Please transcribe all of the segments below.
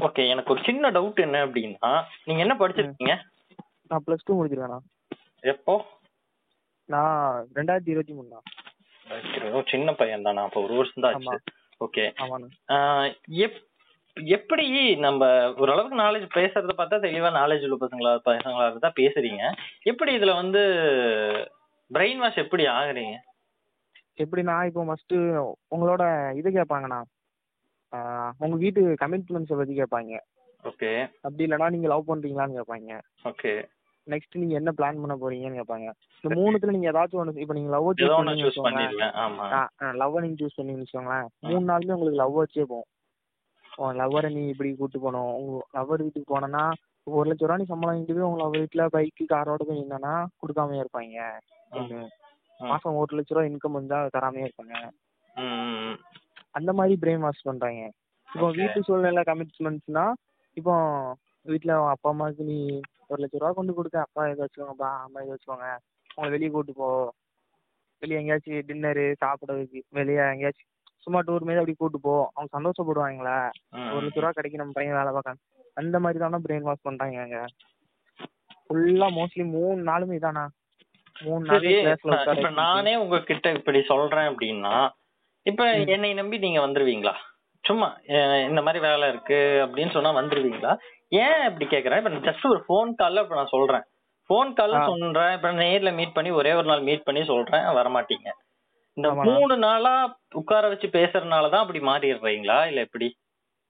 Okay, எனக்கு ஒரு சின்ன டவுட் என்ன அப்படின்னா, நீங்க என்ன படிச்சிருக்கீங்க? நான் +2 முடிச்சிருக்கேண்ணா. எப்போ? நான் 2023 சின்ன பையன் தானா? அப்போ 1 வருஷம் தான் ஆமா. ஆச்சு. ஓகே. ஆமாண்ணா. எப்படி நம்ம ஓரளவுக்கு நாலேஜ் பேசுறத பார்த்தா தெளிவா நாலேஜ் உள்ள பசங்களா தான் பேசுறீங்க. எப்படி இதுல வந்து பிரெயின் வாஷ் எப்படி ஆகுறீங்க? எப்படிண்ணா, இப்போ ஃபர்ஸ்ட் உங்களோட இது கேட்பாங்கண்ணா, உங்க வீட்டு கமிட்மெண்ட்ஸை பத்தி கேட்பாங்க. ஓகே. அப்படி இல்லைன்னா நீங்க லவ் பண்றீங்களான்னு கேட்பாங்க. ஓகே. நெக்ஸ்ட் நீங்க என்ன பிளான் பண்ண போறீங்கன்னு கேட்பாங்க. இந்த மூணுத்துல நீங்க ஏதாச்சும் ஒன்று, இப்போ நீங்க லவ் சூஸ் பண்ணீங்கன்னு வச்சுக்கோங்களேன். லவ் நீங்க சூஸ் பண்ணீங்கன்னு வச்சுக்கோங்களேன், 3 நாளுமே உங்களுக்கு லவ் வச்சே போகும். உன் லவ்வரை நீ இப்படி கூட்டு போகணும், உங்க லவ்வர் வீட்டுக்கு போனோன்னா 1,00,000 நீ சம்பளம் வாங்கிட்டு போய் உங்க லவ்வர் வீட்டுல பைக்கு காரோட போய் என்னன்னா கொடுக்காம இருப்பாங்க. மாசம் 1,00,000 இன்கம் வந்தா தராமையே இருப்பாங்க. அந்த மாதிரி பிரெயின் வாஷ் பண்றாங்க. இப்போ வீட்டு சூழ்நிலை கமிட்மெண்ட்ஸ்னா, இப்போ வீட்டுல அப்பா அம்மாவுக்கு நீ 1,00,000 கொண்டு கொடுக்க, அப்பா இதை வச்சுக்கோங்கப்பா, அம்மா இதை வச்சுக்கோங்க, உங்களை வெளியே கூட்டு போ, வெளியே எங்கேயாச்சும் டின்னரு சாப்பிட வெளியே எங்கேயாச்சும் சும்மா டூர் மாரி அப்படி கூட்டு போ, அவங்க சந்தோஷப்படுவாங்களா, 1,00,000 கிடைக்கும் நம்ம பையன் வேலை பார்க்க. அந்த மாதிரி தானே பிரெயின் வாஷ் பண்றாங்க அங்க ஃபுல்லா. மோஸ்ட்லி 3 நாளுமே இதானா. 3 நாள் நானே உங்ககிட்ட இப்படி சொல்றேன் அப்படின்னா, இப்ப என்னை நம்பி நீங்க வந்துருவீங்களா? சும்மா இந்த மாதிரி வேலை இருக்கு அப்படின்னு சொன்னா வந்துருவீங்களா? ஏன் இப்படி கேக்குறேன், இப்ப ஜஸ்ட் ஒரு போன் கால்ல இப்ப நான் சொல்றேன், போன் கால்ல சொல்றேன், இப்ப நேர்ல மீட் பண்ணி ஒரே ஒரு நாள் மீட் பண்ணி சொல்றேன், வரமாட்டீங்க. இந்த 3 நாளா உட்கார வச்சு பேசுறதுனாலதான் அப்படி மாறிடுறீங்களா இல்ல எப்படி?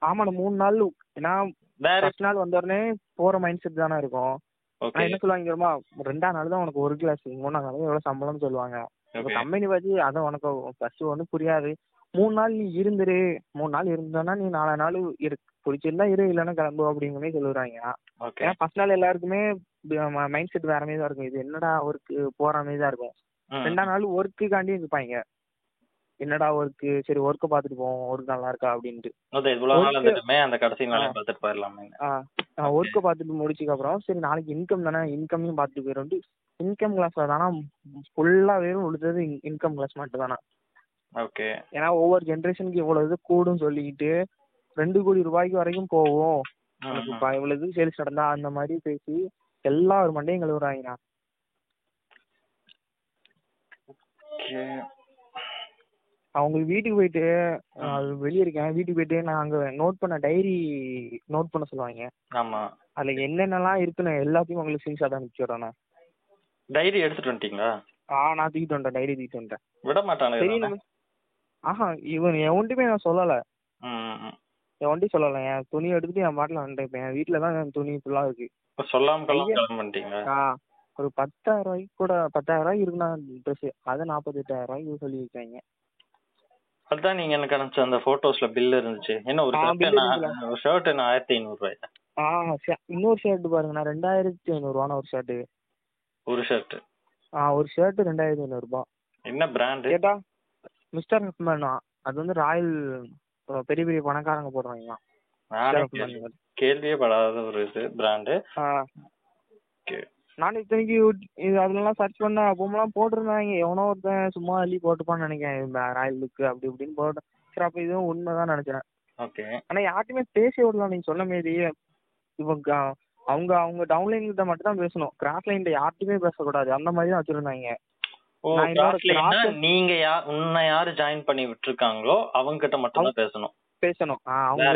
ஆமா, 3 நாள் நான் வேற நாள் வந்த உடனே போற மைண்ட் செட் தானே இருக்கும். என்ன சொல்லுவாங்க தெரியுமா, 2ஆம் நாள் தான் உனக்கு 1 கிளாஸ், 3ஆம் நாள் எவ்வளவு சம்பளம்னு சொல்லுவாங்க. இப்ப கம்பெனி பத்தி அதை உனக்கு ஃபர்ஸ்ட் ஒன்றும் புரியாது. 3 நாள் நீ இருந்துரு, 3 நாள் இருந்தோன்னா நீ 4 நாள் பிடிச்சிருந்தா இரு, இல்லைன்னா கிளம்பு அப்படிங்கிற மாதிரி சொல்லுறாங்க. ஏன்னா ஃபர்ஸ்ட் நாள் எல்லாருக்குமே மைண்ட் செட் வேற மாதிரி தான் இருக்கும். இது என்னடா ஒர்க்கு போற மாதிரி தான் இருக்கும். 2ஆம் நாள் ஒர்க்குக்காண்டி இருப்பாங்க. என்னடா ஒர்க்கு, சரி ஒர்க்கை பார்த்துட்டு போவோம், ஒர்க் நல்லா இருக்கா அப்படின்ட்டு ஒர்க்கை பார்த்துட்டு முடிச்சுக்கு அப்புறம் சரி நாளைக்கு இன்கம் தானே, இன்கமையும் பார்த்துட்டு போயிடும். இன்கம் கிளாஸ்ல தானே ஃபுல்லா வெறும் விழுந்தது இன்கம் கிளாஸ் மட்டும் தானே. ஏன்னா ஒவ்வொரு ஜென்ரேஷனுக்கு இவ்வளவு இது கூடும் சொல்லிக்கிட்டு 2 கோடி ரூபாய்க்கு வரைக்கும் போவோம், உனக்கு இவ்வளவு இது சேல்ஸ் நடந்தா அந்த மாதிரி பேசி எல்லா ஒரு மண்டையும் கழுவுறாங்க. அவங்க வீட்டுக்கு போயிட்டு வெளியே இருக்கேன், வீட்டுக்கு போயிட்டு நான் அங்க நோட் பண்ண டைரி நோட் பண்ண சொல்லுவாங்க. அதுல என்னென்னலாம் இருக்குன்னு எல்லாத்தையும் உங்களுக்கு ஸ்கிரீன்ஷாட் அனுப்பிச்சுடுறேன். டைரி எடுத்துட்டு வந்துட்டீங்களா? நான் தூக்கிட்டு வந்துட்டேன், டைரி தூக்கிட்டு வந்துட்டேன். விட மாட்டானே. சரி ஆஹா, இவன் என் ஒன்றுமே நான் சொல்லலை, என் ஒண்டி சொல்லலை. என் துணி எடுத்துட்டு என் பாட்டில் வந்துட்டேன். என் வீட்டுல தான் என் துணி ஃபுல்லா இருக்கு. ஒரு 10,000 ரூபாய்க்கு கூட 10,000 ரூபாய்க்கு இருக்குண்ணா ட்ரெஸ், அதை 48,000 ரூபாய்க்கு சொல்லி வைக்காங்க. அதான் நீங்க எனக்கு அனுப்பிச்ச அந்த போட்டோஸ்ல பில் இருந்துச்சு. என்ன ஒரு ஷர்ட் என்ன 1,500 ரூபாய்? இன்னொரு ஷர்ட் பாருங்கண்ணா, 2,500 ரூபாய் ஒரு ஷர்ட். ஒரு ஷர்ட்? ஒரு ஷர்ட் 2,500 ரூபாய். என்ன பிராண்ட் கேட்டா மிஸ்டர் ஹஸ்மன். அது வந்து ராயல் பெரிய பெரிய பணக்காரங்க போடுறாங்க. கேள்வியே படாத ஒரு இது பிராண்ட். நான் இத்தனைக்கு அதெல்லாம் சர்ச் பண்ண அப்பெல்லாம் போட்டிருந்தாங்க, எவனோ ஒருத்தன் சும்மா அள்ளி போட்டுப்பான்னு நினைக்கிறேன், ராயல் லுக் அப்படி இப்படின்னு போட்டேன். சரி அப்ப இதுவும் உண்மைதான் நினைச்சேன். ஆனா யார்ட்டுமே பேச விடலாம். நீங்க சொன்ன மாரி இவங்க அவங்க அவங்க டவுன்லைன் கிட்ட மட்டும் தான் பேசணும், கிராஸ் லைன்ல யார்ட்டுமே பேசக்கூடாது, அந்த மாதிரி தான் வச்சிருந்தாங்க. நீங்க உன்னை யாரு ஜாயின் பண்ணி விட்டுருக்காங்களோ அவங்க கிட்ட மட்டும் தான் பேசணும். அவங்க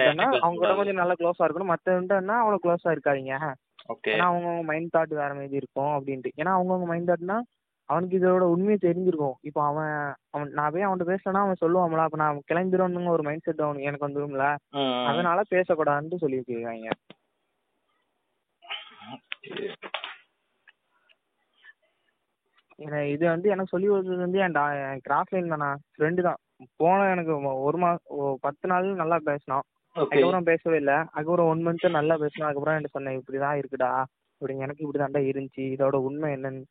கிட்ட கொஞ்சம் நல்லா க்ளோஸா இருக்கணும். மத்தவன்ட்டா அவ்வளவு க்ளோஸா இருக்காதீங்க. ஏன்னா அவங்கவுங்க மைண்ட் தாட் வேற மாதிரி இருக்கும் அப்படின்ட்டு. ஏன்னா அவங்கவுங்க மைண்ட் தாட்னா அவனுக்கு இதோட உண்மையை தெரிஞ்சிருக்கும். இப்போ அவன் நான் போய் அவன்கிட்ட பேசினா அவன் சொல்லுவான்ல, அப்ப நான் கிளம்பிடுவோம்னு ஒரு மைண்ட் செட் அவனுக்கு எனக்கு வந்துரும்ல, அதனால பேசக்கூடாதுன்னு சொல்லி வச்சிருக்காங்க. இது வந்து எனக்கு சொல்லி கொடுத்தது வந்து என் கிராஸ் லைன் தானா ஃப்ரெண்டு தான். போன எனக்கு 10 நாள் நல்லா பேசினான், அதுக்கப்புறம் பேசவே இல்லை. அதுக்கப்புறம் 1 மந்த் நல்லா பேசினா, அதுக்கப்புறம் என்கிட்ட சொன்னேன் இப்படிதான் இருக்குடா அப்படிங்க, எனக்கு இப்படிதான்டா இருந்துச்சு, இதோட உண்மை என்னன்னு.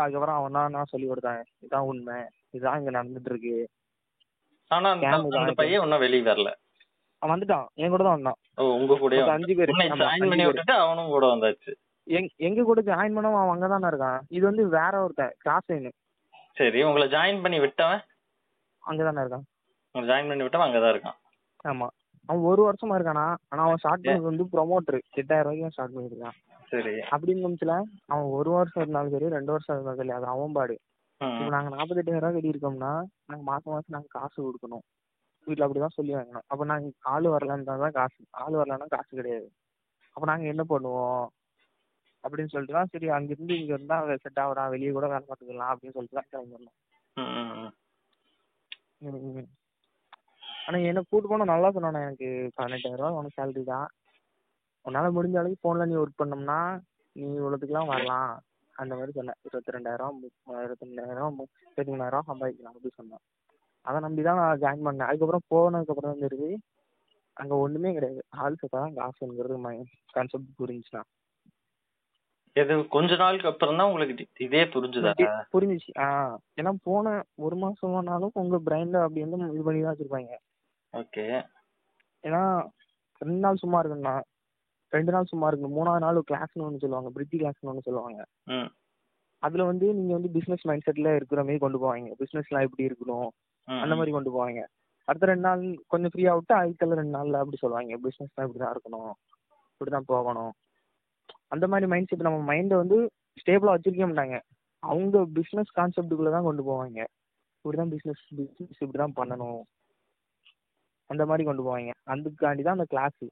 அதுக்கப்புறம் அவன் தான் நான் சொல்லி கொடுத்தேன், இதுதான் உண்மை, இதுதான் இங்க நடந்துட்டு இருக்கு. ஆனா அந்த பையன் இன்னும் வெளியே வரல. அவன் வந்துட்டான், என் கூட தான் வந்தான். உங்க கூட 5 பேர் அவனும் கூட வந்தாச்சு. எங்க கூட ஜாயின் பண்ண அவன் அங்கதானே இருக்கான். இது வந்து வேற ஒருத்தன் கிராஸ் லைன். சரி, உங்களை ஜாயின் பண்ணி விட்டவன் அங்கதானே இருக்கான். ஜாயின் பண்ணி விட்டவன் அங்கதான் இருக்கான். ஆமா. அவன் 1 வருஷமா இருக்கானா. ஆனா அவன் ஸ்டார்ட் பண்ணது வந்து ப்ரொமோட்டர் 8000 ரூபாய்க்கு ஸ்டார்ட் பண்ணிருக்கான். சரி. அப்படின்னு நிமிஷத்துல அவன் 1 வருஷம் இருந்தாலும் சரி 2 வருஷம் இருந்தாலும் சரி அது அவன் பாடு. இப்போ நாங்க 48,000 ரூபாய் கட்டியிருக்கோம்னா நாங்க மாசம் மாசம் நாங்க காசு கொடுக்கணும். வீட்டுல அப்படிதான் சொல்லி வாங்கணும். அப்ப நாங்க ஆள் வரலான்னு தான் காசு, ஆள் வரலன்னா காசு கிடையாது. அப்ப நாங்க என்ன பண்ணுவோம் அப்படின்னு சொல்லிட்டு தான் சரி அங்கிருந்து இங்க இருந்தா செட் ஆகுறா, வெளியே கூட வேலை பார்த்துக்கலாம் அப்படின்னு சொல்லிட்டு தான் கிளம்பிடணும். ஆனா என்ன கூட்டு போனா நல்லா சொன்னானே, எனக்கு 18,000 ரூபாய் உனக்கு சேலரி தான், உன்னால முடிஞ்ச அளவுக்கு போன்ல நீ ஒர்க் பண்ணோம்னா நீ இவ்வளவுக்குலாம் வரலாம் அந்த மாதிரி சொன்னேன். 22,000 23,000 சம்பாதிக்கலாம் அப்படின்னு சொன்னான். அதை நம்பிதான் நான் ஜாயின் பண்ணேன். அதுக்கப்புறம் போனதுக்கு அப்புறம் தான் தெரியுது அங்க ஒண்ணுமே கிடையாது. ஆள் சேர்த்தாதான் காசுங்கிறது கான்செப்ட் புரிஞ்சுச்சுண்ணா. இது கொஞ்ச நாளுக்கு அப்புறம் தான் உங்களுக்கு இதே புரிஞ்சுதா? புரிஞ்சிச்சு. ஏன்னா போன 1 மாசம் ஆனாலும் உங்க பிரைன்ல அப்படி வந்து இது பண்ணி தான் வச்சிருப்பாங்க. ஓகே. ஏன்னா 2 நாள் சும்மா இருக்குண்ணா, 2 நாள் சும்மா இருக்கு, 3ஆவது நாள் கிளாஸ்னு ஒன்று சொல்லுவாங்க, பிரிட்டி கிளாஸ்னு ஒன்று சொல்லுவாங்க. அதுல வந்து நீங்க வந்து பிசினஸ் மைண்ட் செட்ல இருக்கிற மாதிரி கொண்டு போவாங்க. பிசினஸ்லாம் எப்படி இருக்கணும் அந்த மாதிரி கொண்டு போவாங்க. அடுத்த 2 நாள் கொஞ்சம் ஃப்ரீயா விட்டு அதுக்கெல்லாம் 2 நாள்ல அப்படி சொல்லுவாங்க, பிசினஸ்லாம் இப்படிதான் இருக்கணும், இப்படிதான் போகணும். அந்த மாதிரி மைண்ட் செட் நம்ம மைண்டை வந்து ஸ்டேபிளா வச்சிருக்க மாட்டாங்க. அவங்க பிசினஸ் கான்செப்டுக்குள்ள தான் கொண்டு போவாங்க. இப்படிதான் பிசினஸ் இப்படிதான் பண்ணணும் அந்த மாதிரி கொண்டு போவாங்க. அதுக்காண்டி தான் அந்த கிளாஸ்.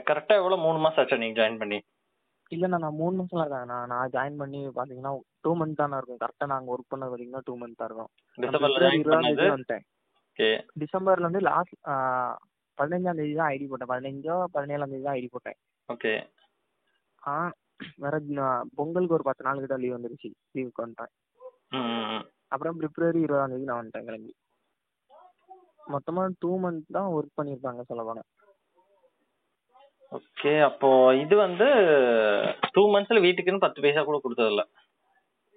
கரெக்டா எவ்வளவு 3 மாசம் ஆச்சா நீங்க ஜாயின் பண்ணி? இல்லண்ணா நான் 3 மாசம் இருக்காங்கண்ணா. நான் ஜாயின் பண்ணி பாத்தீங்கன்னா 2 மந்த் தானே இருக்கும். கரெக்டா நாங்க ஒர்க் பண்ணது பாத்தீங்கன்னா 2 மந்த் தான் இருக்கும். வந்துட்டேன். டிசம்பர்ல இருந்து லாஸ்ட் 15ஆம் தேதி தான் ஐடி போட்டேன். 15ஓ 17ஆம் தேதி தான் ஐடி போட்டேன். ஓகே. வேற பொங்கலுக்கு ஒரு 10 நாள் கிட்ட லீவ் வந்துருச்சு, லீவுக்கு வந்துட்டேன். அப்புறம் பிப்ரவரி 20ஆம் தேதி நான் வந்துட்டேன் கிளம்பி. மொத்தமா 2 மந்த் தான் ஒர்க் பண்ணிருப்பாங்க சொல்ல போனா. ஓகே. அப்போ இது வந்து 2 மந்த்ஸ்ல வீட்டுக்குன்னு 10 பைசா கூட கொடுத்தது இல்ல?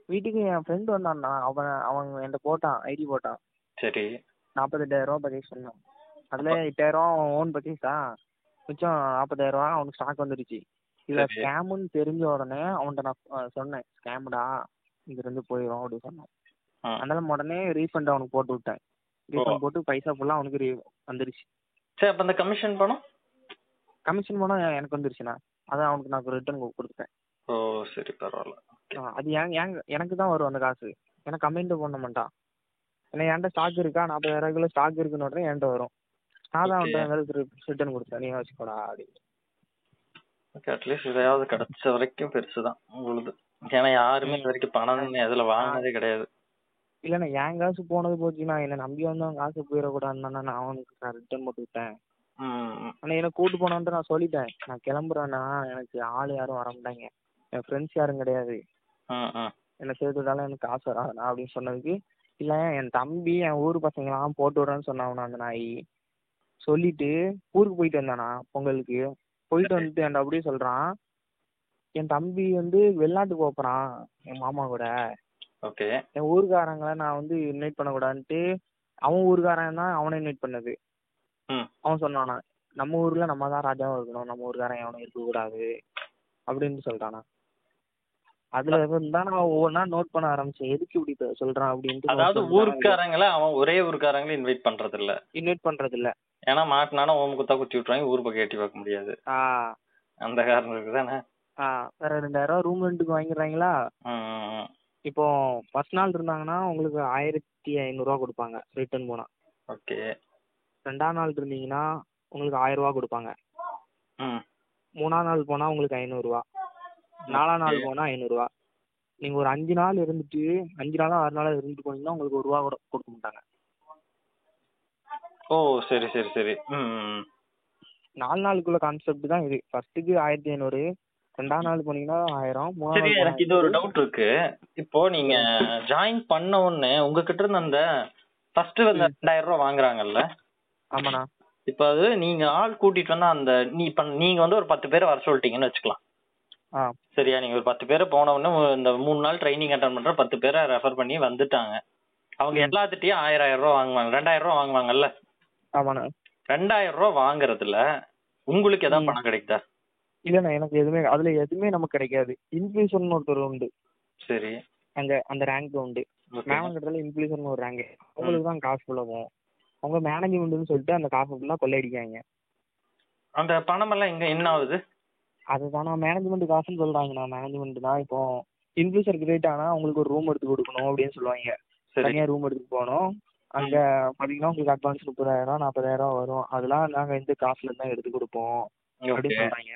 வீட்டுக்கு என் ஃப்ரெண்ட் வந்தான்னா அவன் என்கிட்ட போட்டான், ஐடி போட்டான். சரி. 48,000 ரூபாய் பர்ச்சேஸ் பண்ணான். அதுல 8,000 ஓன் பர்ச்சேஸ் தான், மிச்சம் 40,000 ரூபாய் அவனுக்கு ஸ்டாக் வந்துருச்சு. இல்ல ஸ்கேம்னு தெரிஞ்ச உடனே அவன்கிட்ட நான் சொன்னேன், ஸ்கேம்டா இங்க இருந்து போயிடும் அப்படின்னு சொன்னேன். அதனால உடனே ரீஃபண்ட் அவனுக்கு போட்டு விட்டேன். ரீஃபண்ட் போட்டு பைசா ஃபுல்லா அவனுக்கு வந்துருச்சு. சரி, அப்ப அந்த கமிஷன் பணம்? கமிஷன் பணம் எனக்கு வந்துருச்சுண்ணா. அதான் அவனுக்கு நான் ரிட்டர்ன் கொடுத்துட்டேன். ஓ சரி, பரவாயில்ல. அது எனக்கு தான் வரும் அந்த காசு, எனக்கு கம்மிட்டு பண்ண மாட்டான். ஏன்னா என்கிட்ட ஸ்டாக் இருக்கா, 40,000 கிலோ ஸ்டாக் இருக்குன்னு உடனே என்கிட்ட வரும். நான் தான் அவன்கிட்ட ரிட்டர்ன் கொடுத்தேன், நீ வச்சுக்கோடா அப்படின்னு. அட்லீஸ்ட் இதையாவது கிடைச்ச வரைக்கும் பெருசுதான் உங்களுக்கு. ஏன்னா யாருமே இது வரைக்கும் பணம் அதுல வாங்கினதே கிடையாது. இல்லண்ணா என் காசு போனது போச்சுன்னா என்ன நம்பி வந்து அவன் காசு போயிடக்கூடாதுன்னு நான் அவனுக்கு ரிட்டர்ன் போட்டு விட்டேன். ஆனா என்ன கூட்டு போனான்ட்டு நான் சொல்லிட்டேன், நான் கிளம்புறேன்னா எனக்கு ஆள் யாரும் வர மாட்டாங்க, என் ஃப்ரெண்ட்ஸ் யாரும் கிடையாது, என்ன சேர்த்துட்டாலும் எனக்கு காசு வராதுண்ணா அப்படின்னு சொன்னதுக்கு, இல்ல என் தம்பி என் ஊர் பசங்களாம் போட்டு விடுறேன்னு சொன்னான் அந்த நாய். சொல்லிட்டு ஊருக்கு போயிட்டு வந்தானா பொங்கலுக்கு, போயிட்டு வந்துட்டு என்கிட்ட அப்படியே சொல்றான், என் தம்பி வந்து வெளிநாட்டுக்கு போறான் என் மாமா கூட, என் ஊருக்காரங்களை நான் வந்து இன்வைட் பண்ணக்கூடாதுன்ட்டு அவன் ஊருக்காரன் தான் அவனை இன்வைட் பண்ணது. அவன் சொன்னானா நம்ம ஊர்ல நம்ம தான் ராஜாவும் இருக்கணும், நம்ம ஊருக்காரன் எவனும் இருக்கக்கூடாது அப்படின்னு சொல்றானா. அதுல இருந்தா நான் ஒவ்வொன்னா நோட் பண்ண ஆரம்பிச்சேன், எதுக்கு இப்படி சொல்றான் அப்படின்ட்டு. அதாவது ஊருக்காரங்கள அவன் ஒரே ஊருக்காரங்கள இன்வைட் பண்றது இல்ல. ஏன்னா மாட்டினானா ஓம் குத்தா குத்தி விட்டுருவாங்க, ஊர் பக்கம் எட்டி பார்க்க முடியாது. அந்த காரணம் இருக்குதானே. வேற 2,000 ரூபா ரூம் ரெண்டுக்கு வாங்கிடுறாங்களா. இப்போ ஃபர்ஸ்ட் நாள் இருந்தாங்கன்னா உங்களுக்கு 1,500 ரூபா கொடுப்பாங்க ரிட்டர்ன் போனா. ஓகே. 2ஆம் நாள் இருந்தீங்கன்னா உங்களுக்கு 1000 ரூபா கொடுப்பாங்க. 3ஆம் நாள் போனா உங்களுக்கு 500 ரூபா. 4ஆம் நாள் போனா 500 ரூபா. நீங்க ஒரு 5 நாள் இருந்துட்டு 5 நாளா 6 நாளா இருந்துட்டு போனீங்கன்னா உங்களுக்கு 1 ரூபா கூட கொடுக்க மாட்டாங்க. ஓ சரி சரி சரி. 4 நாளுக்குள்ள கான்செப்ட் தான் இது. ஃபர்ஸ்ட்டுக்கு 1,500, 2ஆம் நாள் போனீங்கன்னா 1000. சரி, எனக்கு இது ஒரு டவுட் இருக்கு. இப்போ நீங்க ஜாயின் பண்ண உடனே உங்ககிட்ட இருந்து அந்த ஃபர்ஸ்ட் வந்து 2,000 ரூபா வாங்குறாங்கல்ல? ஆமாண்ணா. இப்ப அது நீங்க ஆள் கூட்டிட்டு வந்தா அந்த நீங்க வந்து ஒரு 10 பேரை வர சொல்லிட்டீங்கன்னு வச்சுக்கலாம். சரியா, நீங்க ஒரு 10 பேரை போன உடனே இந்த 3 நாள் ட்ரைனிங் அட்டன் பண்ற 10 பேரை ரெஃபர் பண்ணி வந்துட்டாங்க. அவங்க எல்லாத்துட்டையும் 1,000 ரூபா வாங்குவாங்க, 2,000 ரூபா வாங்குவாங்கல்ல? ஆமாண்ணா. 2,000 ரூபா வாங்குறதுல உங்களுக்கு ஏதாவது பணம் கிடைக்குதா? இல்லண்ணா, எனக்கு எதுவுமே அதுல எதுவுமே நமக்கு கிடைக்காது. இன்ஃபியூஷன் ஒருத்தர் உண்டு. சரி. அந்த ரேங்க் உண்டு. மேமன் கிட்டல இன்ஃபியூஷன் ஒரு ரேங்க், உங்களுக்கு தான் காசு போகும். அவங்க மேனேஜ்மெண்ட்னு சொல்லிட்டு அந்த காசு ஃபுல்லாக கொள்ளையடிக்காங்க. அந்த பணமெல்லாம் எங்க என்ன ஆகுது? அதுதான் நான் மேனேஜ்மெண்ட் காசுன்னு சொல்றாங்கண்ணா. மேனேஜ்மெண்ட் தான் இப்போ இன்ஃபியூசர் கிரியேட் ஆனால் உங்களுக்கு ஒரு ரூம் எடுத்து கொடுக்கணும் அப்படின்னு சொல்லுவாங்க. தனியாக ரூம் எடுத்து போகணும். அங்கே பார்த்தீங்கன்னா உங்களுக்கு அட்வான்ஸ் 30,000 40,000 வரும். அதெல்லாம் நாங்கள் இந்த காசுல தான் எடுத்து கொடுப்போம் அப்படின்னு சொல்றாங்க.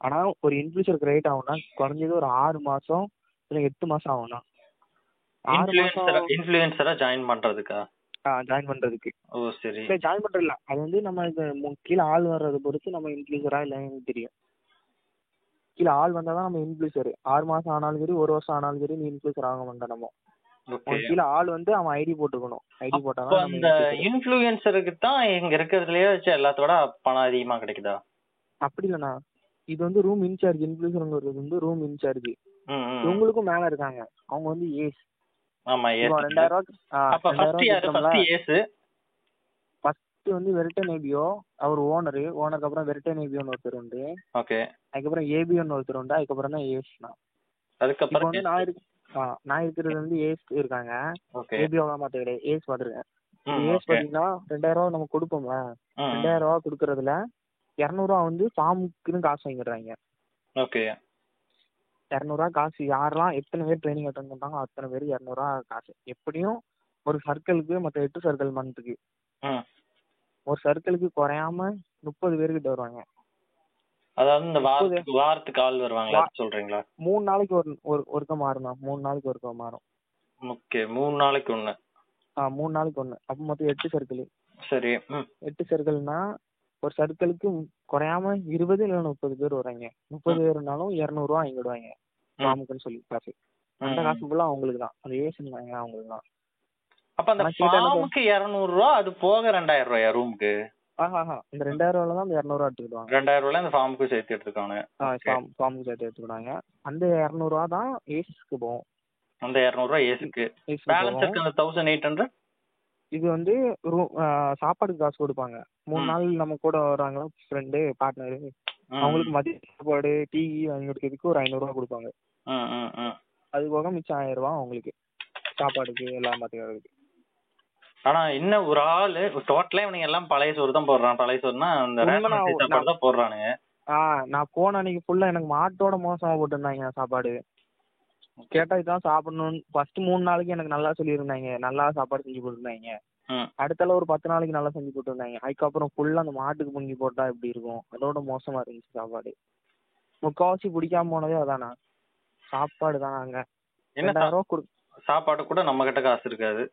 ஆனால் ஒரு இன்ஃபியூசர் கிரியேட் ஆகும்னா குறைஞ்சது ஒரு 6 மாசம் இல்லை 8 மாசம் ஆகும்ண்ணா. 6 மாசம் இன்ஃப்ளூயன்சரா ஜாயின் பண்றதுக்கா? ஜாயின் பண்றதுக்கு. ஓ சரி. இல்லை ஜாயின் பண்றது இல்லை, அது வந்து நம்ம கீழே ஆள் வர்றதை பொறுத்து நம்ம இன்ஃபியூசரா இல்லைன்னு தெரியும். கீழே ஆள் வந்தால் தான் நம்ம இன்ஃபியூசர். 6 மாசம் ஆனாலும் சரி 1 வருஷம் ஆனாலும் சரி நீ இன்ஃபியூசர் ஆக மாட்டோம். நம்ம கீழே ஆள் வந்து அவன் ஐடி போட்டுக்கணும். ஐடி போட்டாதான் அந்த இன்ஃப்ளூயன்சருக்கு தான் இங்க இருக்கிறதுலயே வச்சு எல்லாத்தோட பணம் அதிகமா கிடைக்குதா? அப்படி இல்லைண்ணா, இது வந்து ரூம் இன்சார்ஜ். இன்ஃப்ளூயன்சர்ங்கிறது வந்து ரூம் இன்சார்ஜ். இவங்களுக்கும் மேல இருக்காங்க. அவங்க வந்து ஏஸ். ஆமா ஏஸ். 2000 ஃபர்ஸ்ட் வந்து வெர்டன் ஏபியோ அவர் ஓனருக்கு அப்புறம் வெர்டன் ஏபியோன்னு ஒருத்தர் உண்டு. ஓகே. அதுக்கப்புறம் ஏபியோன்னு ஒருத்தர் உண்டு. அதுக்கப்புறம் தான் ஏஸ்னா. அதுக்கப்புறம் வந்து நான் இருக்கிறது வந்து ஏஸ் இருக்காங்க. ஏபியோலாம் பார்த்து கிடையாது, ஏஸ் பார்த்துருக்கேன். ஏஸ் பார்த்தீங்கன்னா 2000 நம்ம கொடுப்போம்ல, 2000 கொடுக்கறதுல 200 வந்து ஃபார்முக்குன்னு காசு வாங்கிடுறாங்க. ஓகே. 200 காசு யாரெல்லாம் எத்தனை பேர் ட்ரைனிங் அட்டன் பண்ணுறாங்க அத்தனை பேர் 200 காசு. எப்படியும் ஒரு சர்க்கிளுக்கு மற்ற 8 சர்க்கிள் மந்த்துக்கு ஒரு சர்க்கிளுக்கு குறையாம 30 பேர்கிட்ட வருவாங்க. அதாவது இந்த வாரத்துக்கு ஆள் வருவாங்களா சொல்றீங்களா? 3 நாளைக்கு ஒருக்க மாறும். 3 நாளைக்கு ஒருக்க மாறும். ஓகே. 3 நாளைக்கு ஒண்ணு. 3 நாளைக்கு ஒண்ணு. அப்ப மொத்தம் 8 சர்க்கிள். சரி. 8 சர்க்கிள்னா ஒரு சர்க்கிளுக்கு குறையாம 20 இல்ல 30 பேர் வராங்க. 30 பேர்னாலும் 200 வாங்கிடுவாங்க ஃபார்முக்குன்னு சொல்லி காசு. அந்த காசு ஃபுல்லா அவங்களுக்கு தான். அது ஏசுனாங்க அவங்களுக்கு தான். அப்ப அந்த ஃபார்முக்கு 200 அது போக 2000 ரூமுக்கு. இந்த 2000 தான் அந்த 200 எடுத்துக்கிடுவாங்க. 2000 அந்த ஃபார்முக்கு சேர்த்து எடுத்துக்காங்க. ஃபார்முக்கு சேர்த்து எடுத்துக்கிடுவாங்க. அந்த 200 தான் ஏஸ்க்கு போகும். அந்த 200 ஏஸ்க்கு. பேலன்ஸ் இருக்கு அந்த 1800. இது வந்து சாப்பாடுக்கு காசு கொடுப்பாங்க. 3 நாள் நம்ம கூட வராங்களா ஃப்ரெண்டு பார்ட்னரு, அவங்களுக்கு மதிய சாப்பாடு டீ வாங்கி கொடுக்கறதுக்கு ஒரு 500 கொடுப்பாங்க. அது போக மிச்சம் 1000 அவங்களுக்கு சாப்பாடுக்கு எல்லாம் பார்த்துக்கிறதுக்கு. ஆனா என்ன ஒரு ஆளு டோட்டலா இவனுங்க எல்லாம் பழைய சோறு தான் போடுறான். பழைய சோறுனா அந்த ரேஷன் சாப்பாடு தான் போடுறானுங்க. நான் போன அன்னைக்கு ஃபுல்லா எனக்கு மாட்டோட மோசமா போட்டுருந்தாங்க சாப்பாடு. கேட்டா இதான் சாப்பிடணும்னு ஃபர்ஸ்ட் 3 நாளைக்கு எனக்கு நல்லா சொல்லியிருந்தாங்க, நல்லா சாப்பாடு செஞ்சு போட்டுருந்தாங்க. அடுத்தால ஒரு 10 நாளைக்கு நல்லா செஞ்சு போட்டுருந்தாங்க. அதுக்கப்புறம் ஃபுல்லா அந்த மாட்டுக்கு பொங்கி போட்டா எப்படி இருக்கும், அதோட மோசமா இருந்துச்சு சாப்பாடு. முக்காவாசி பிடிக்காம போனதே அதானா, சாப்பாடு தான். அங்க 2000 சாப்பாடு கூட நம்ம கிட்ட காசு இருக்காது.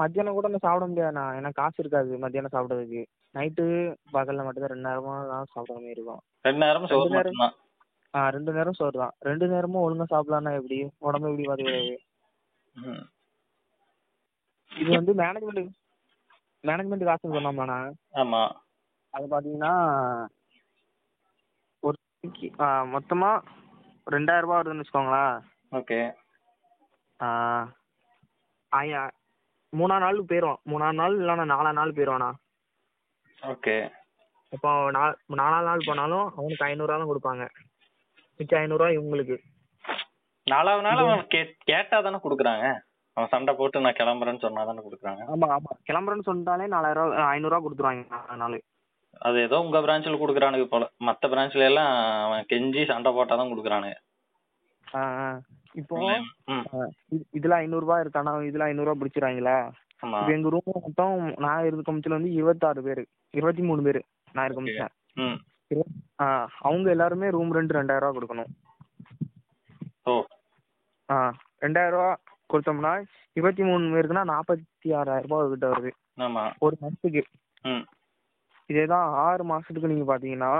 மத்தியானம் கூட சாப்பிட முடியாதுண்ணா, ஏன்னா காசு இருக்காது மத்தியானம் சாப்பிடுறதுக்கு. நைட்டு பகல்ல மட்டும் தான் 2 நேரமா தான் சாப்பிட மாதிரி இருக்கும். 2 நேரம் சோறு மட்டும் தான். 2 நேரம் சோறு தான். 2 நேரமும் ஒழுங்கா சாப்பிடலாம்னா எப்படி, உடம்பு எப்படி பாத்துக்கிறது? இது வந்து மேனேஜ்மெண்ட் காசுன்னு சொன்னோம்னா, ஆமா, அது பாத்தீங்கன்னா ஒரு மொத்தமா 2000 வருதுன்னு வச்சுக்கோங்களேன். ஓகே. 3ஆம் நாள் போயிடும். 3ஆம் நாள் இல்லைன்னா 4ஆம் நாள் போயிடுவானா. ஓகே. இப்போ 4ஆம் நாள் போனாலும் அவனுக்கு 500 தான் கொடுப்பாங்க. மிச்சம் 500 இவங்களுக்கு. 4ஆவது நாள் அவன் கேட்டா தானே கொடுக்குறாங்க. அவன் சண்டை போட்டு நான் கிளம்புறேன்னு சொன்னா தானே கொடுக்குறாங்க. ஆமா ஆமா, கிளம்புறேன்னு சொன்னாலே 500 கொடுத்துருவாங்க 4 நாள். அது ஏதோ உங்க பிரான்ச்ல கொடுக்குறானுங்க போல. மற்ற பிரான்ச்ல எல்லாம் அவன் கெஞ்சி சண்டை போட்டா தான் கொடுக்குறானுங்க. இப்போ இதுல 500 இருக்கானா, இதுல 500 பிடிச்சிருவாங்களா. எங்க ரூம் மொத்தம் நான் இருக்க கமிச்சில வந்து 26 பேரு, 23 பேரு நான் இருக்க கமிச்சேன். அவங்க எல்லாருமே ரூம் ரெண்ட் 2000 கொடுக்கணும். 2000 கொடுத்தோம்னா 23 பேருக்குன்னா 46,000 கிட்ட வருது ஒரு மாசத்துக்கு. இதேதான் 6 மாசத்துக்கு நீங்க பாத்தீங்கன்னா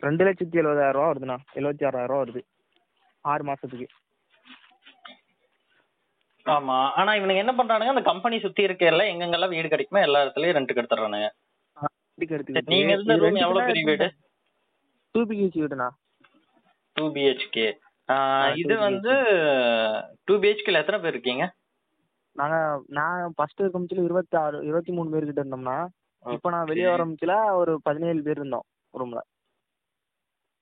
2,70,000 வருதுண்ணா. 76,000 வருது 6 மாசத்துக்கு. ஆமா. ஆனா இவனுங்க என்ன பண்றானுங்க, அந்த கம்பெனி சுத்தி இருக்க எல்லாம் எங்கெங்கெல்லாம் வீடு கிடைக்குமோ எல்லா இடத்துலயும் ரெண்டுக்கு எடுத்துறானுங்க. நீங்க இருந்த ரூம் எவ்வளவு பெரிய வீடு? 2 BHK வீடுண்ணா. 2 BHK. இது வந்து 2 BHKல எத்தனை பேர் இருக்கீங்க? நான் ஃபர்ஸ்ட் கம்பெனில 23 பேர் கிட்ட இருந்தோம்னா, இப்போ நான் வெளியே ஆரம்பிச்சல ஒரு 17 பேர் இருந்தோம் ரூம்ல.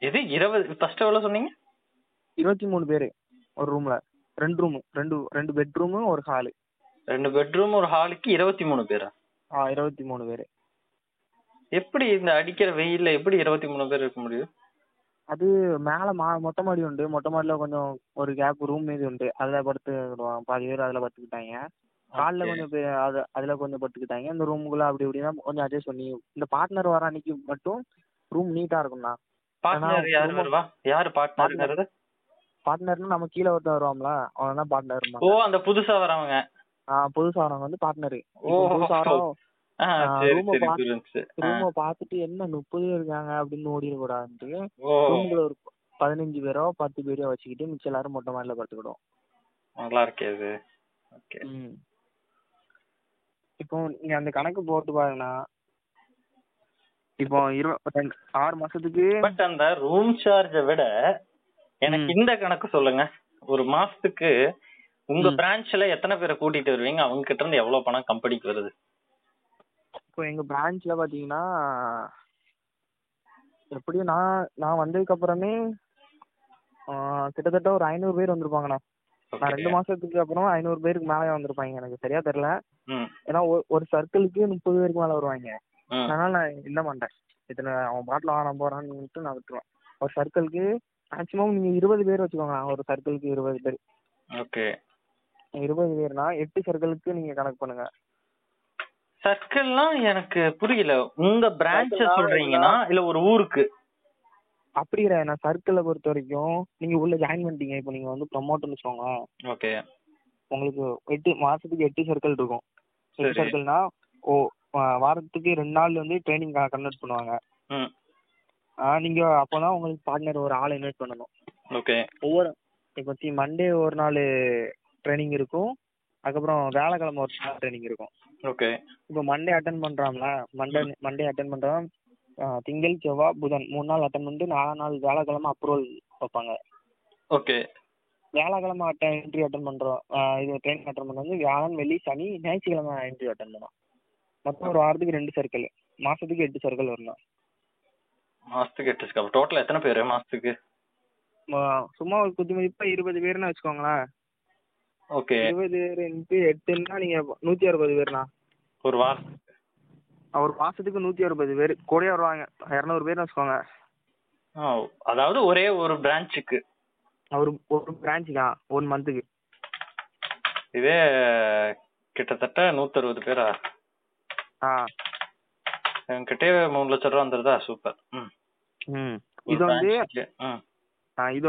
இது 20 ஃபர்ஸ்ட் எவ்வளவு சொன்னீங்க? 23 பேர் ஒரு ரூம்ல. 2 பெட்ரூம் ஒரு ஹால். 2 பெட்ரூம் ஒரு ஹாலுக்கு 23 பேரா? 23 பேரு. எப்படி இந்த அடிக்கிற வெயில்ல எப்படி 23 பேர் இருக்க முடியும்? அது மேல மொட்டை மாடி உண்டு. மொட்டை மாடியில கொஞ்சம் ஒரு கேப் ரூம் மீது உண்டு. அதுல படுத்துக்கிடுவாங்க. பாதி பேர் அதுல படுத்துக்கிட்டாங்க. காலைல கொஞ்சம் பேர் அதுல கொஞ்சம் படுத்துக்கிட்டாங்க. இந்த ரூமுக்குள்ள அப்படி இப்படின்னா கொஞ்சம் அட்ஜஸ்ட் பண்ணி, இந்த பார்ட்னர் வர அன்னைக்கு மட்டும் ரூம் நீட்டா இருக்கும்ண்ணா. பார்ட்னர் யாரு வருவா? யாரு பார்ட்னர்ங்கிறது? பார்ட்னர்னா நம்ம கீழே ஒருத்தர் வருவாங்களா, அவன் தான் பார்ட்னர். ஓ, அந்த புதுசா வரவங்க. புதுசா வரவங்க வந்து பார்ட்னரு. ஓ, புதுசா ரூம பாத்துட்டு என்ன 30 பேர் இருக்காங்க அப்படின்னு ஓடிடக்கூடாதுன்ட்டு ரூமுக்குள்ள ஒரு 15 பேரோ 10 பேரோ வச்சுக்கிட்டு மிச்சம் எல்லாரும் மொட்டை மாடியில படுத்துக்கிடும். நல்லா இருக்கே அது. இப்போ நீங்க அந்த கணக்கு போட்டு பாருங்கண்ணா. இப்போ 6 மாசத்துக்கு. பட் அந்த ரூம் சார்ஜை விட எனக்கு இந்த கணக்கு சொல்லுங்க. ஒரு மாசத்துக்கு உங்க பிரான்ச்ல எத்தனை பேரை கூட்டிட்டு வருவீங்க? அவங்க கிட்ட இருந்து எவ்வளவு பணம் கம்பெனிக்கு வருது? இப்போ எங்க பிரான்ச்ல பாத்தீங்கன்னா எப்படியும் நான் வந்ததுக்கு அப்புறமே கிட்டத்தட்ட ஒரு 500 பேர் வந்திருப்பாங்கண்ணா. நான் 2 மாசத்துக்கு அப்புறம் 500 பேருக்கு மேலே வந்திருப்பாங்க. எனக்கு சரியா தெரியல. ஏன்னா ஒரு சர்க்கிளுக்கு 30 பேருக்கு மேல வருவாங்க. அதனால நான் இல்ல மாட்டேன். இத்தனை அவன் பாட்டில் வாங்க போறான்னு நான் விட்டுருவேன். ஒரு சர்க்கிளுக்கு மேக்சிமம் நீங்க 20 பேர் வச்சுக்கோங்க. ஒரு சர்க்கிளுக்கு 20 பேர். ஓகே, 20 பேர்னா 8 சர்க்கிளுக்கு நீங்க கணக்கு பண்ணுங்க. சர்க்கிள்லாம் எனக்கு புரியல. உங்க பிரான்ச் சொல்றீங்கன்னா இல்ல ஒரு ஊருக்கு? அப்படி கிடையாது. நான் சர்க்கிளை பொறுத்த வரைக்கும் நீங்க உள்ள ஜாயின் பண்ணிட்டீங்க. இப்போ நீங்க வந்து ப்ரமோட்டர்னு வச்சுக்கோங்க. ஓகே, உங்களுக்கு 8 மாசத்துக்கு 8 சர்க்கிள் இருக்கும். 8 சர்க்கிள்னா வாரத்துக்கு 2 நாள் வந்து ட்ரைனிங் கண்டக்ட் பண்ணுவாங்க. நீங்க அப்போதான் உங்களுக்கு பார்ட்னர் ஒரு ஆளை இன்வைட் பண்ணணும். ஓகே, ஒவ்வொரு இப்போ மண்டே ஒரு நாள் ட்ரைனிங் இருக்கும். அதுக்கப்புறம் வியாழக்கிழமை ஒரு நாள் ட்ரைனிங் இருக்கும். ஓகே, இப்போ மண்டே அட்டன் பண்றாங்கள, மண்டே அட்டன் பண்றோம். திங்கள் செவ்வாய் புதன் 3 நாள் அட்டன் பண்ணிட்டு 4 நாள் வியாழக்கிழமை அப்ரூவல் வைப்பாங்க. ஓகே, வியாழக்கிழமை என்ட்ரி அட்டன் பண்றோம். இது ட்ரைனிங் அட்டன் பண்ணது வியாழன் வெள்ளி சனி ஞாயிற்றுக்கிழமை என்ட்ரி அட்டன் பண்ணோம். மொத்தம் ஒரு வாரத்துக்கு 2 சர்க்கிள், மாசத்துக்கு 8 சர்க்கிள் வரணும். மாசத்துக்கு 8 சர்க்கிள். டோட்டல் எத்தனை பேர் மாசத்துக்கு? சும்மா ஒரு குத்தி மதிப்பா 20 பேர்னு வச்சுக்கோங்களேன். ஓகே, 20 பேர் இன்ட்டு 8ன்னா நீங்க 160 பேர்னா ஒரு வாரம். ஒரு மாசத்துக்கு 160 பேர் கூட வருவாங்க. 200 பேர்னு வச்சுக்கோங்க. அதாவது ஒரே ஒரு பிரான்ச்சுக்கு ஒரு பிரான்ச்சுக்கா 1 மந்த்துக்கு. இதே கிட்டத்தட்ட 160 பேரா? என்கிட்ட 3 லட்சம் ரூபா வந்துருதா? சூப்பர். இது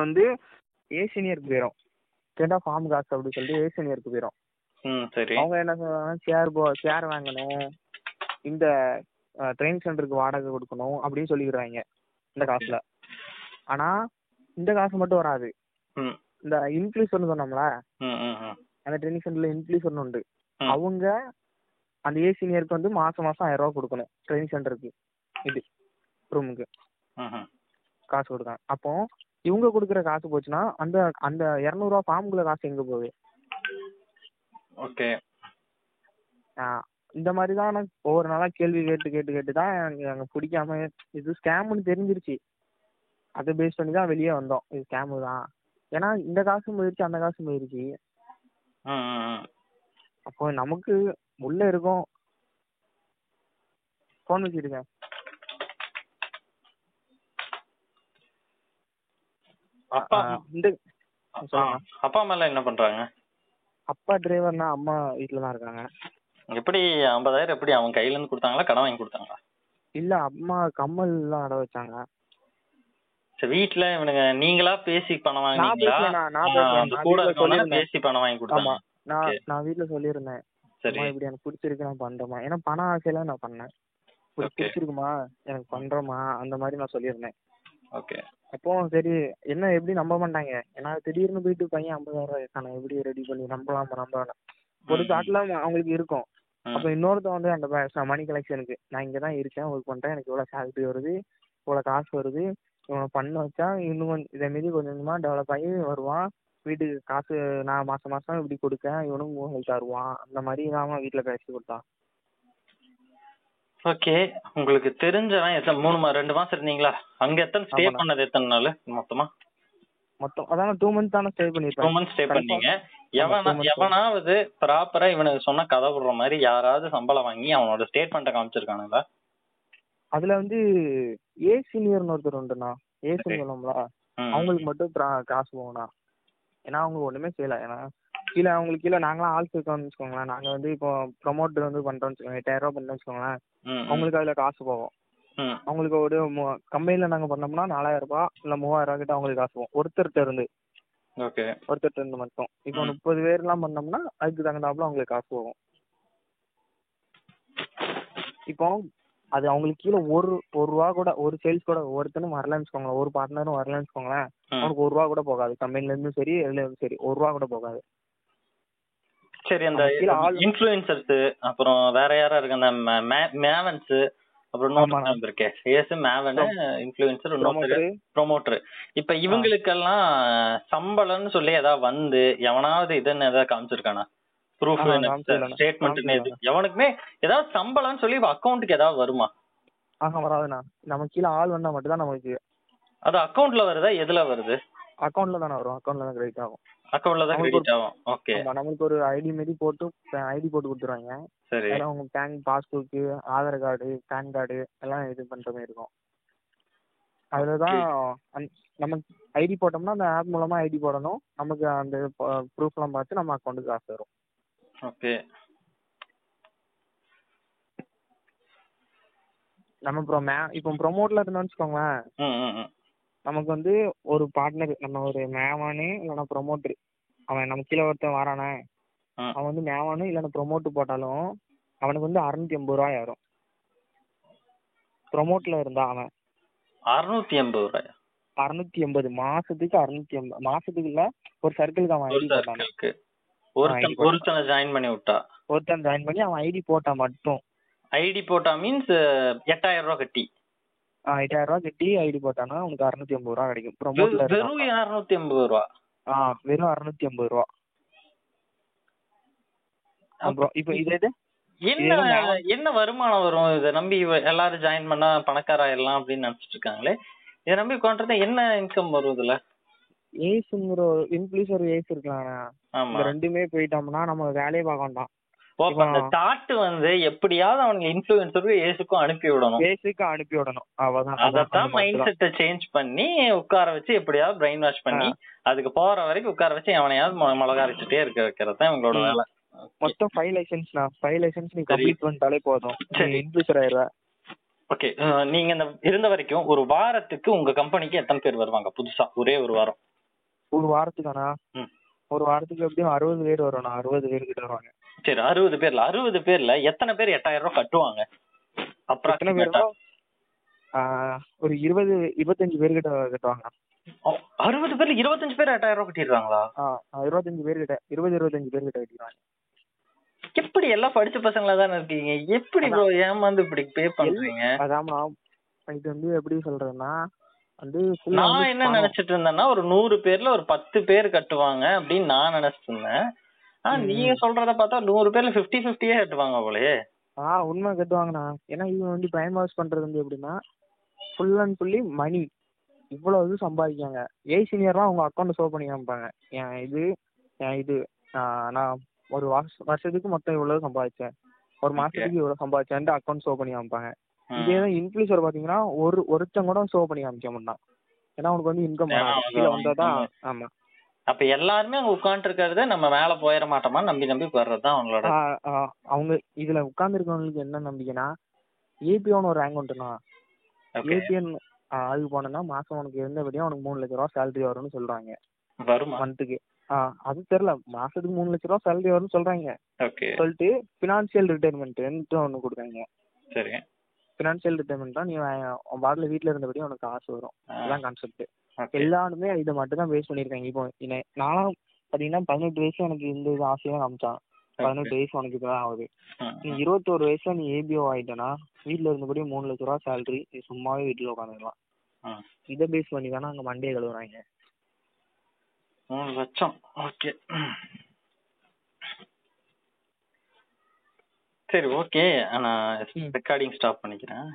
வந்து ஏ சீனியருக்கு போயிடும். கேட்டா ஃபார்ம் காசு அப்படி சொல்லிட்டு ஏ சீனியருக்கு போயிடும். சரி, அவங்க என்ன சொல்றாங்க, சேர் வாங்கணும், இந்த ட்ரைனிங் சென்டருக்கு வாடகை கொடுக்கணும் அப்படின்னு சொல்லிடுறாங்க இந்த காசுல. ஆனா இந்த காசு மட்டும் வராது. இந்த இன்க்ளூசர்னு சொன்னோம்ல, அந்த ட்ரைனிங் சென்டர்ல இன்க்ளூசர்னு உண்டு. அவங்க அந்த ஏ சீனியருக்கு வந்து மாசம் 1000 ரூபா கொடுக்கணும். ட்ரைனிங் சென்டருக்கு இது ரூமுக்கு காசு கொடுக்காங்க. அப்போ இவங்க கொடுக்குற காசு போச்சுன்னா அந்த 200 ரூபா ஃபார்முக்குள்ள காசு எங்க போகுது? ஓகே, இந்த மாதிரி தான் எனக்கு ஒவ்வொரு நாளா கேள்வி கேட்டு தான் அங்க பிடிக்காம இது ஸ்கேம்னு தெரிஞ்சிருச்சு. அதை பேஸ் பண்ணி தான் வெளியே வந்தோம். இது ஸ்கேமு தான். ஏன்னா இந்த காசும் போயிருச்சு, அந்த காசும் போயிருச்சு. அப்போ நமக்கு உள்ள இருக்கும். போன் வச்சிருக்கேன். அப்பா அம்மா என்ன பண்றாங்க? அப்பா டிரைவர்னா, அம்மா வீட்டுல தான் இருக்காங்க. எப்படி 50,000 எப்படி அவங்க கையில இருந்து கொடுத்தாங்களா, கடன் வாங்கி கொடுத்தாங்களா? இல்ல, அம்மா கம்மல் எல்லாம் அட வச்சாங்க. வீட்டுல இவனுங்க நீங்களா பேசி பணம் வாங்கினீங்களா? பேசி பணம் வாங்கி கொடுத்தாங்க. நான் வீட்டுல சொல்லியிருந்தேன், இப்படி எனக்கு பிடிச்சிருக்கு நான் பண்றேமா. ஏன்னா பண ஆசையில நான் பண்ணேன். பிடிச்சிருக்குமா எனக்கு பண்றோமா அந்த மாதிரி நான் சொல்லியிருந்தேன். அப்போ சரி என்ன எப்படி நம்ப மாட்டாங்க. ஏன்னா திடீர்னு போயிட்டு பையன் 50,000 ரூபாய் எப்படி ரெடி பண்ணி நம்பலாம் ஒரு தாட்ல அவங்களுக்கு இருக்கும். அப்ப இன்னொருத்த வந்து அந்த மணி கலெக்ஷனுக்கு நான் இங்கதான் இருக்கேன், ஒர்க் பண்றேன், எனக்கு இவ்வளவு சேலரி வருது, இவ்வளவு காசு வருது, இவனை பண்ண வச்சா இன்னும் இதே மாரி கொஞ்சம் கொஞ்சமா டெவலப் ஆகி வருவான். வீட்டுக்கு காசு நான் மாசம் மாசம் இப்படி கொடுக்கேன், இவனும் 3000 தருவான். அந்த மாதிரி நாம வீட்டுல பேசி கொடுத்தான். ஓகே, உங்களுக்கு தெரிஞ்சவன் 2 மாசம் இருந்தீங்களா அங்க? ஸ்டே பண்ணது எத்தனை நாள் மொத்தமா? மொத்தம் அதான் 2 months தானே ஸ்டே 2 பண்ணிருப்பேன். months ஸ்டே பண்ணீங்க. ஆமா 2 months. எவனாவது ப்ராப்பரா இவனுக்கு சொன்ன கதை விடுற மாதிரி யாராவது சம்பளம் வாங்கி அவனோட ஸ்டேட்மெண்ட்டை காமிச்சிருக்கானுங்களா? அதுல வந்து ஏ சீனியர்னு ஒருத்தர் உண்டுண்ணா, ஏ சீனியர்ல அவங்களுக்கு மட்டும் காசு போகும்ண்ணா. ஏன்னா அவங்க ஒண்ணுமே செய்யல. ஏன்னா கீழே அவங்களுக்கு கீழே நாங்களாம் ஆள் சேர்க்கணும்னு வச்சுக்கோங்களேன். நாங்க வந்து இப்போ ப்ரொமோட்டர் வந்து பண்றோம்னு வச்சுக்கோங்க, 8000 ரூபா பண்ணோம்னு வச்சுக்கோங்களேன். அவங்களுக்கு அதுல காசு போகும். அவங்களுக்கு ஒரு கம்பெனில நாங்க பண்ணோம்னா 4000 ரூபாய் இல்ல 3000 ரூபாய் கிட்ட அவங்களுக்கு காசு போகும் ஒருத்தர்கிட்ட இருந்து. ஒருத்தர்கிட்ட இருந்து மட்டும். இப்போ 30 பேர் எல்லாம் பண்ணோம்னா அதுக்கு தகுந்தாப்புல அவங்களுக்கு காசு போகும். இப்போ அது அவங்களுக்கு கீழே ஒரு ரூபா கூட ஒரு சேல்ஸ் கூட ஒருத்தனும் வரலன்னு வச்சுக்கோங்களேன், ஒரு பார்ட்னரும் வரலன்னு வச்சுக்கோங்களேன், அவனுக்கு 1 ரூபா கூட போகாது. கம்பெனில இருந்தும் சரி எதுல இருந்தும் சரி 1 ரூபா கூட போகாது. சரி, அந்த இன்ஃப்ளூயன்சர்ஸ் அப்புறம் வேற யாரா இருக்கு, அந்த மேவன்ஸ் அப்புறம் இருக்கே ஏசு மேவன் இன்ஃப்ளூயன்சர் ப்ரொமோட்டர். இப்ப இவங்களுக்கெல்லாம் சம்பளம்னு சொல்லி ஏதாவது வந்து எவனாவது இதுன்னு ஏதாவது காமிச்சிருக்கானா? ப்ரூஃப் ஸ்டேட்மெண்ட் எவனுக்குமே ஏதாவது சம்பளம்னு சொல்லி அக்கௌண்ட்டுக்கு ஏதாவது வருமா? வராதுண்ணா. நம்ம கீழே ஆள் வந்தா மட்டும் தான் நமக்கு. அது அக்கௌண்ட்ல வருதா? எதுல வருது? அக்கௌண்ட்ல தானே வரும். அக்கௌண்ட்ல தான் கிரெடிட் ஆகும். அக்கௌண்ட்ல தான் கிரெடிட் ஆகும். ஓகே. நமக்கு ஒரு ஐடி மாதிரி போட்டு கொடுத்துருவாங்க. சரி. அவங்க bank passbook, Aadhaar card, PAN card எல்லாம் இது பண்ற மாதிரி இருக்கும். அதுலதான் நமக்கு ஐடி போட்டோம்னா அந்த ஆப் மூலமா ஐடி போடணும். நமக்கு அந்த ப்ரூஃப் எல்லாம் பார்த்து நம்ம அக்கௌண்ட்டுக்கு காசு வரும். ஓகே. நம்ம இப்போ ப்ரொமோட்ல இருந்தோம்னு வச்சுக்கோங்களேன், நமக்கு வந்து ஒரு பார்ட்னர், நம்ம ஒரு மேவானு இல்லைன்னா ப்ரொமோட்டர், அவன் நம்ம கீழே ஒருத்தன் வரானே, அவன் வந்து மேவானு இல்லைன்னா ப்ரொமோட்டர் போட்டாலும் அவனுக்கு வந்து 680 ரூபாய் வரும். ப்ரொமோட்ல இருந்தா அவன் 680 ரூபாய் 680 மாசத்துக்கு 680 மாசத்துக்கு இல்ல, ஒரு சர்க்கிளுக்கு அவன் ஐடி போட்டான். ஒருத்தனை ஜாயின் பண்ணி விட்டா, ஒருத்தன் ஜாயின் பண்ணி அவன் ஐடி போட்டா மட்டும். ஐடி போட்டா மீன்ஸ் 8000 ரூபாய் கட்டி 8000 ரூபாய் கட்டி ஐடி போட்டானா உனக்கு 680 ரூபாய் கிடைக்கும். ப்ரொமோட்ல வெறும் 680 ரூபாய். வெறும் 680 ரூபாய். அப்புறம் இப்போ இது என்ன வருமானம் வரும்? இதை நம்பி எல்லாரும் ஜாயின் பண்ணா பணக்காராயிரலாம் அப்படின்னு நினைச்சிட்டு இருக்காங்களே, இதை நம்பி உட்காந்துட்டு என்ன இன்கம் வரும் இதுல? ஏசுங்கிற இன்ஃப்ளூயன்சர் ஏஸ் இருக்கலாம், ரெண்டுமே போயிட்டோம்னா நம்ம வேலையை பார்க்க வேண்டாம். அந்த தாட் வந்து எப்படியாவது அவங்க இன்ஃப்ளூயன்சருக்கு ஏசுக்கும் அனுப்பி விடணும். அதான் மைண்ட் செட்டை சேஞ்ச் பண்ணி உட்கார வச்சு எப்படியாவது பிரெயின் வாஷ் பண்ணி அதுக்கு போற வரைக்கும் உட்கார வச்சு எவனையாவது மிளகா அரைச்சிட்டே இருக்கிறது தான் இவங்களோட வேலை. மொத்தம் 5 லைசன்ஸ் நீ கம்ப்ளீட் பண்ணிட்டாலே போதும், இன்ஃப்ளூயன்சர் ஆயிடுவ. ஓகே. நீங்க இந்த இருந்த வரைக்கும் ஒரு வாரத்துக்கு உங்க கம்பெனிக்கு எத்தனை பேர் வருவாங்க புதுசா? ஒரே ஒரு வாரம். ஒரு வாரத்துக்கானா? ஒரு வாரத்துக்கு எப்படியும் 60 பேர் வரும். 60 பேர் கிட்ட வருவாங்க. சரி, 60 பேர்ல எத்தனை பேர் 8000 ரூபாய் கட்டுவாங்க? ஒரு 25 பேர் கிட்ட கட்டுவாங்க. 60 பேர்ல 25 பேர் 8000 ரூபாய் கட்டிடுறாங்களா? 25 பேர் கிட்ட 25 பேர் கிட்ட கட்டிடுவாங்க. எப்படி எல்லாம் படிச்ச பசங்களா தானே இருக்கீங்க, எப்படி ப்ரோ ஏமாந்து இப்படி பே பண்றீங்க? அதாமா இது வந்து எப்படி சொல்றேன்னா வந்து நான் என்ன நினைச்சிட்டு இருந்தேன்னா ஒரு 100 பேர்ல ஒரு 10 பேர் கட்டுவாங்க அப்படின்னு நான் நினைச்சிட்டு இருந்தேன். நீங்க சொல்றத பார்த்தா 100 பேர்ல 50-50 கட்டுவாங்க போலயே. உண்மை கட்டுவாங்கண்ணா. ஏன்னா இவங்க வந்து பிரைன் வாஷ் பண்றது வந்து எப்படின்னா ஃபுல் அண்ட் ஃபுல்லி மணி. இவ்வளவு இது சம்பாதிக்காங்க. ஏ சீனியர்லாம் அவங்க அக்கௌண்ட் ஷோ பண்ணி காமிப்பாங்க, என் இது நான் ஒரு வருஷத்துக்கு மொத்தம் இவ்வளவு சம்பாதிச்சேன், ஒரு மாசத்துக்கு இவ்வளவு சம்பாதிச்சேன் அக்கௌண்ட் ஷோ பண்ணி காமிப்பாங்க. இதேதான் இன்ஃப்ளூயன்சர் பாத்தீங்கன்னா ஒருத்தன் கூட ஷோ பண்ணி காமிக்க மாட்டான். ஏன்னா அவனுக்கு வந்து இன்கம் வந்தாதான். ஆமா. அப்ப எல்லாருமே அங்க உட்கார்ந்து இருக்கிறத நம்ம மேல போயிட மாட்டோமா நம்பி வர்றதுதான் அவங்களோட. அவங்க இதுல உட்கார்ந்து இருக்கவங்களுக்கு என்ன நம்பிக்கைன்னா ஏபிஓன்னு ஒரு ரேங்க் உண்டுனா, ஏபிஎன் அதுக்கு போனா மாசம் உனக்கு இருந்தபடியும் உனக்கு 3 லட்சம் ரூபாய் சேலரி வரும்னு சொல்றாங்க மந்த்துக்கு. அது தெரியல, மாசத்துக்கு 3 லட்சம் ரூபாய் சேலரி வரும்னு சொல்றாங்க. சொல்லிட்டு பினான்சியல் ரிட்டைர்மெண்ட் ஒண்ணு கொடுக்குறாங்க. சரி, பினான்சியல் ரிட்டைர்மெண்ட் தான் நீ பாடல வீட்டுல இருந்தபடி உனக்கு காசு வரும். அதான் கான்செப்ட். எல்லாருமே இதை மட்டும் தான் பேஸ் பண்ணிருக்காங்க. இப்போ நானும் பாத்தீங்கன்னா 18 வயசு எனக்கு இந்த இது ஆசையா காமிச்சான். 18 வயசு உனக்கு இப்பதான் ஆகுது. நீ 21 வயசுல நீ ஏபிஓ ஆயிட்டனா வீட்டுல இருந்தபடி 3 லட்சம் ரூபாய் சேலரி, நீ சும்மாவே வீட்டுல உட்காந்துக்கலாம். இதை பேஸ் பண்ணி தானே அங்க மண்டே கழுவுறாங்க. 3 லட்சம். ஓகே, சரி, ஓகே. நான் ரெக்கார்டிங் ஸ்டாப் பண்ணிக்கிறேன்.